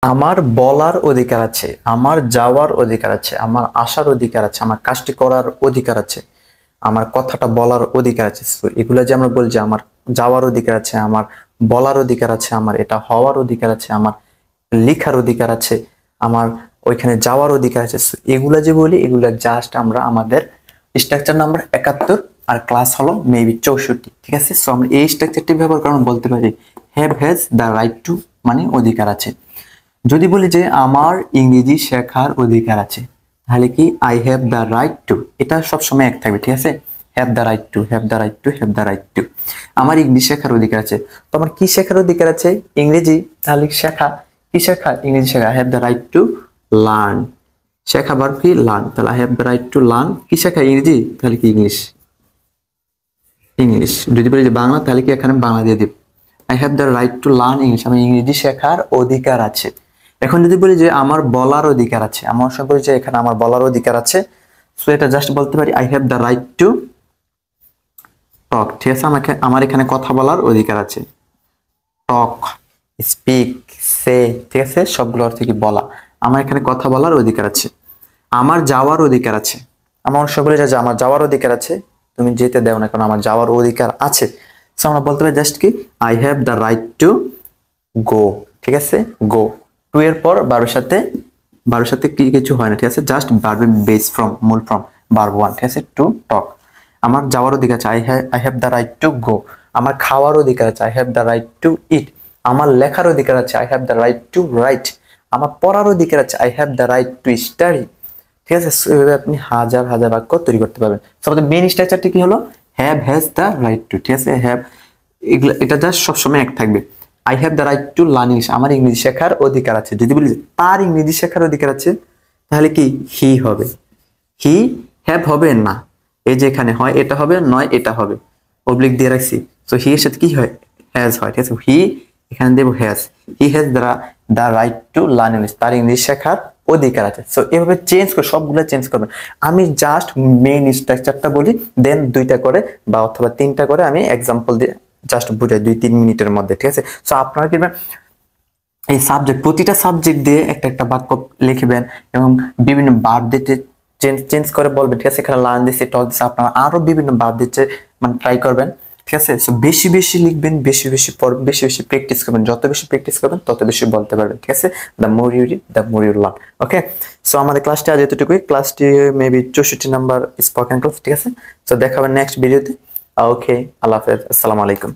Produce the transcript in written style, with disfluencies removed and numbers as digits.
আমার বলার অধিকার আছে, আমার যাওয়ার অধিকার আছে, আমার আসার অধিকার আছে, আমার কাজটি করার অধিকার আছে, আমার কথাটা বলার অধিকার আছে। So, এগুলা যে আমরা বলছি আমার যাওয়ার অধিকার আছে, আমার বলার অধিকার আছে, আমার এটা হওয়ার অধিকার আছে, আমার লেখার অধিকার আছে, আমার ওইখানে যাওয়ার অধিকার আছে। So, এগুলা যে বলি এগুলা জাস্ট আমরা আমাদের স্ট্রাকচার নাম্বার 71 আর ক্লাস হলো মেবি 64। ঠিক আছে, সো আমরা এই স্ট্রাকচারটি ব্যবহার করে আমরা বলতে পারি have has the right two, মানে অধিকার আছে। যদি বলি যে আমার ইংরেজি শেখার অধিকার আছে, তাহলে কি I have the right two, এটা সবসময় এক থাকবে। ঠিক আছে, have the right two, have the right two, have the right two. আমার ইংলিশ শেখার অধিকার আছে, তো আমার কি শেখার অধিকার আছে? ইংরেজি। তাহলে শেখা, কি শেখা? ইংরেজি শেখা। Have the right to learn, শেখা ভার্ব কি লার্ন, তাহলে I have the right to learn. কি শেখা? ইংরেজি, তাহলে কি ইংলিশ, ইংলিশ। যদি বলি যে বাংলা, তাহলে কি এখানে বাংলা দিয়ে দিব। I have the right to learn English, আমি ইংরেজি শেখার অধিকার আছে। এখন যদি বলি যে আমার বলার অধিকার আছে, আমার সঙ্গে বলি যে এখানে আমার বলার অধিকার আছে, সো এটা জাস্ট বলতে পারি I have the right to talk. ঠিক আছে, আমাকে আমার এখানে কথা বলার অধিকার আছে। টক, স্পিক, সে, ঠিক আছে, সবগুলো অর্থ কি বলা। আমার এখানে কথা বলার অধিকার আছে। আমার যাওয়ার অধিকার আছে, আমার সকলে যা আমার যাওয়ার অধিকার আছে, তুমি যেতে দাও না কারণ আমার যাওয়ার অধিকার আছে। সো আমরা বলতে পারি জাস্ট কি I have the right to গো। ঠিক আছে, গো। টু এর পর বারোর সাথে কি কিছু হয় না। ঠিক আছে, জাস্ট ভার্বের বেস ফ্রম, মূল ফ্রম, ভার্ব ওয়ান। ঠিক আছে, টু টক। আমার যাওয়ার অধিকার আছে, I have the right to go. আমার খাওয়ার অধিকার আছে, I have the right to eat. আমার লেখার অধিকার আছে, I have the right to write. আমার পড়ার অধিকার আছে, I have the right to study. ঠিক আছে, এভাবে আপনি হাজার হাজার বাক্য তৈরি করতে পারবেন। সবচেয়ে মেইন স্ট্রাকচারটি কি হলো? Have has the right two. ঠিক আছে, হ্যাভ, এটা জাস্ট সবসময় এক থাকবে। I have the right to learn English, আমার ইংরেজি শেখার অধিকার আছে। যদি বলি তার ইংরেজি শেখার অধিকার আছে, তাহলে কি হি হবে। হি হ্যাভ হবে না, এই যে এখানে হয় এটা হবে, নয় এটা হবে, অবলিক দিয়ে রাখছি। তো হি এর সাথে কি হয়? হ্যাজ হয়। ঠিক আছে, হি এখানে দেব has. He has the right to learn English, তার ইংলিশ শেখার অধিকার আছে। সো এভাবে চেঞ্জ করে সবগুলো চেঞ্জ করবেন। আমি জাস্ট মেইন স্ট্রাকচারটা বলি, দেন দুইটা করে বা অথবা তিনটা করে আমি এক্সাম্পল দিয়ে জাস্ট বুঝাই 2-3 মিনিটের মধ্যে। ঠিক আছে, সো আপনারা কি এই সাবজেক্ট, প্রতিটা সাবজেক্ট দিয়ে একটা একটা বাক্য লিখবেন এবং বিভিন্ন ভার্ব দিতে চেঞ্জ চেঞ্জ করে বলবেন। ঠিক আছে, এখানে লার্ন দিচ্ছে, টক দিচ্ছে, আপনারা আরো বিভিন্ন ভার্ব দিচ্ছে, মানে ট্রাই করবেন। ঠিক আছে, সো বেশি বেশি লিখবেন, বেশি বেশি পড়বেন, বেশি বেশি প্র্যাকটিস করবেন। যত বেশি প্র্যাকটিস করবেন তত বেশি বলতে পারবেন। ঠিক আছে, the more you read the more you learn. Okay, so আমাদের ক্লাসটি আজ এতটুকুই। ক্লাসটি মেবি 64 নাম্বার স্পোকেন ক্লাস। ঠিক আছে, সো দেখা হবে নেক্সট ভিডিওতে। ওকে, আল্লাহ হাফেজ, আসসালামু আলাইকুম।